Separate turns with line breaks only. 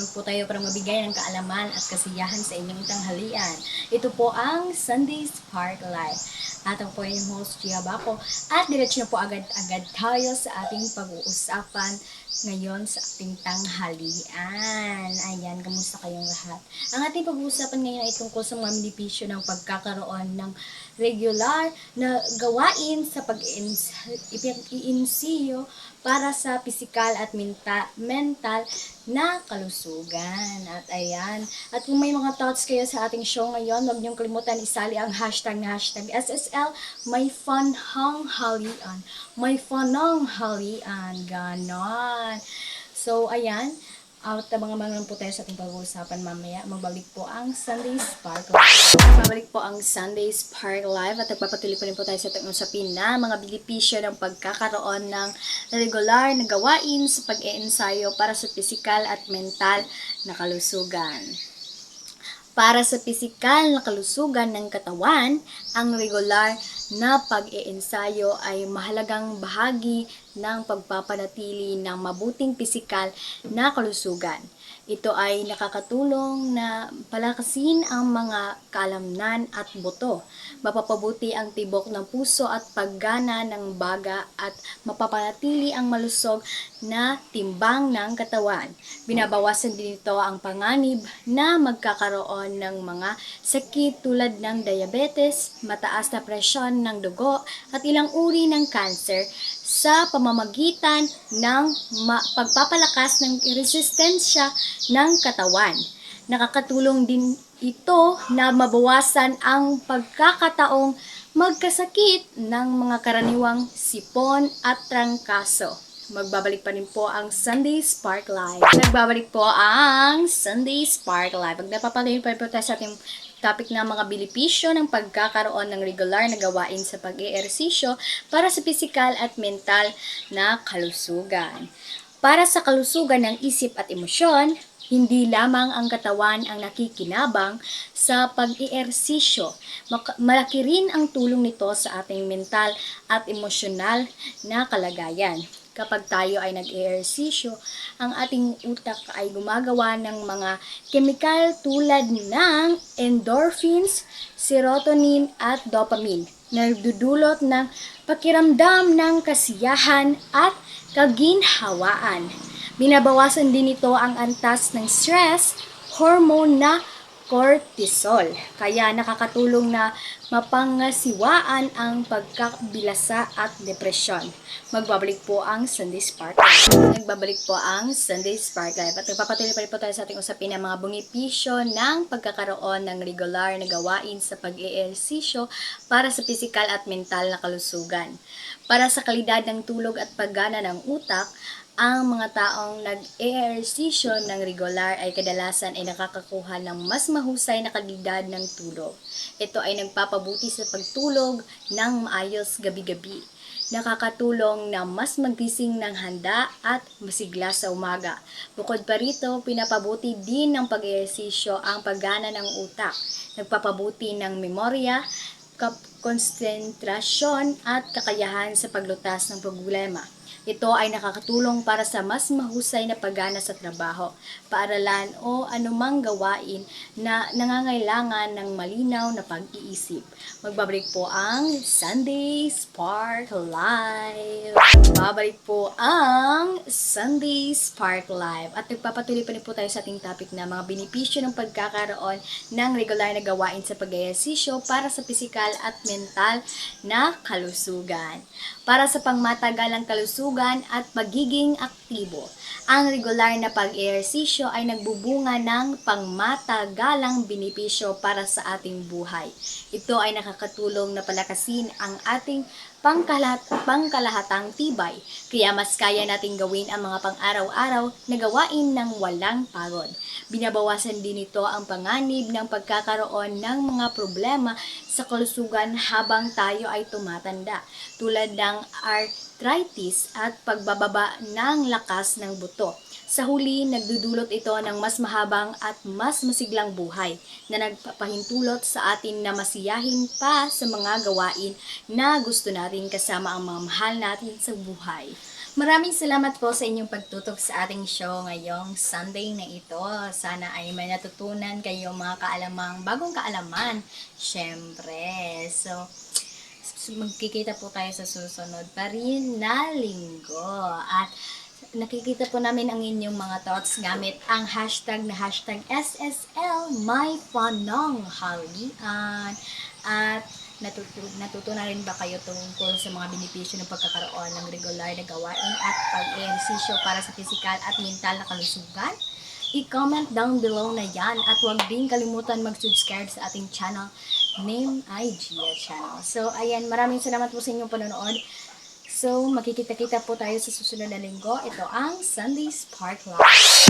naman po tayo para mabigay ng kaalaman at kasiyahan sa inyong tanghalian. Ito po ang Sunday Spark Live. At ako po yung host, Gia Bako. At diretso na po agad-agad tayo sa ating pag-uusapan ngayon sa ating tanghalian. Ayan, kamusta kayong lahat? Ang ating pag-uusapan ngayon ay tungkol sa mga benepisyo ng pagkakaroon ng regular na gawain sa pag-iinsiyo para sa pisikal at mental na kalusugan. At ayan, at kung may mga thoughts kayo sa ating show ngayon, huwag niyong kalimutan isali ang hashtag na hashtag SSL May Fun Hang Halian. May Funang Halian. Ganon. So, ayan. At abangan po tayo sa ating pag-uusapan mamaya. Magbalik po ang Sunday Spark Live. Magbalik po ang Sunday Spark Live at nagpapatuloy po rin po tayo sa ating usapin na mga benepisyo ng pagkakaroon ng regular na gawain sa pag-iensayo para sa pisikal at mental na kalusugan. Para sa pisikal na kalusugan ng katawan, ang regular na pag-iensayo ay mahalagang bahagi ng pagpapanatili ng mabuting pisikal na kalusugan. Ito ay nakakatulong na palakasin ang mga kalamnan at buto, mapapabuti ang tibok ng puso at paggana ng baga at mapapanatili ang malusog na timbang ng katawan. Binabawasan din ito ang panganib na magkakaroon ng mga sakit tulad ng diabetes, mataas na presyon ng dugo at ilang uri ng cancer sa pamamagitan ng pagpapalakas ng resistensya ng katawan. Nakakatulong din ito na mabawasan ang pagkakataong magkasakit ng mga karaniwang sipon at trangkaso. Magbabalik pa rin po ang Sunday Spark Live. Nagbabalik po ang Sunday Spark Live. Pag napapatuloy pa rin po tayo sa ating topic na mga benepisyo ng pagkakaroon ng regular na gawain sa pag-eehersisyo para sa pisikal at mental na kalusugan. Para sa kalusugan ng isip at emosyon, hindi lamang ang katawan ang nakikinabang sa pag-eehersisyo. Malaki rin ang tulong nito sa ating mental at emosyonal na kalagayan. Kapag tayo ay nag-ehersisyo, ang ating utak ay gumagawa ng mga kemikal tulad ng endorphins, serotonin at dopamine na nagdudulot ng pakiramdam ng kasiyahan at kaginhawaan. Binabawasan din ito ang antas ng stress hormone na cortisol. Kaya nakakatulong na mapangasiwaan ang pagkabilasa at depresyon. Magbabalik po ang Sunday Spark Live. Nagbabalik po ang Sunday Spark Live. At nagpapatuloy pa rin po tayo sa ating usapin ng mga benepisyo ng pagkakaroon ng regular na gawain sa pag-eehersisyo para sa pisikal at mental na kalusugan. Para sa kalidad ng tulog at paggana ng utak, ang mga taong nag-ehersisyo ng regular ay kadalasan ay nakakakuha ng mas mahusay na kalidad ng tulog. Ito ay nagpapabuti sa pagtulog ng maayos gabi-gabi. Nakakatulong na mas magising ng handa at masigla sa umaga. Bukod pa rito, pinapabuti din ng pag-ehersisyo ang paggana ng utak. Nagpapabuti ng memorya, konsentrasyon at kakayahan sa paglutas ng problema. Ito ay nakakatulong para sa mas mahusay na paggana sa trabaho, paaralan o anumang gawain na nangangailangan ng malinaw na pag-iisip. Magbabalik po ang Sunday Spark Live. Babalik po ang Sunday Spark Live. At nagpapatuloy pa rin po tayo sa ating topic na mga benepisyo ng pagkakaroon ng regular na gawain sa pag-ehersisyo para sa pisikal at mental na kalusugan. Para sa pangmatagalang kalusugan at pagiging aktibo, ang regular na pag-ehersisyo ay nagbubunga ng pangmatagalang benepisyo para sa ating buhay. Ito ay nakakatulong na palakasin ang ating pangkalahatang tibay, kaya mas kaya nating gawin ang mga pang-araw-araw na gawain ng walang pagod. Binabawasan din ito ang panganib ng pagkakaroon ng mga problema sa kalusugan habang tayo ay tumatanda, tulad ng arthritis at pagbababa ng lakas ng buto. Sa huli, nagdudulot ito ng mas mahabang at mas masiglang buhay na nagpapahintulot sa atin na masiyahin pa sa mga gawain na gusto natin kasama ang mga mahal natin sa buhay. Maraming salamat po sa inyong pagtutok sa ating show ngayong Sunday na ito. Sana ay may natutunan kayo mga kaalamang, bagong kaalaman, syempre. So, magkikita po tayo sa susunod pa rin na linggo. At nakikita po namin ang inyong mga thoughts gamit ang hashtag na hashtag SSL My Panong Halian. At natutunan rin ba kayo tungkol sa mga benepisyo ng pagkakaroon ng regular na gawain at pag-ehersisyo para sa physical at mental na kalusugan? I-comment down below na yan at huwag din kalimutan mag-subscribe sa ating channel Name Gia Channel. So, ayan, maraming salamat po sa inyong panonood. So, makikita-kita po tayo sa susunod na linggo. Ito ang Sunday Spark Live.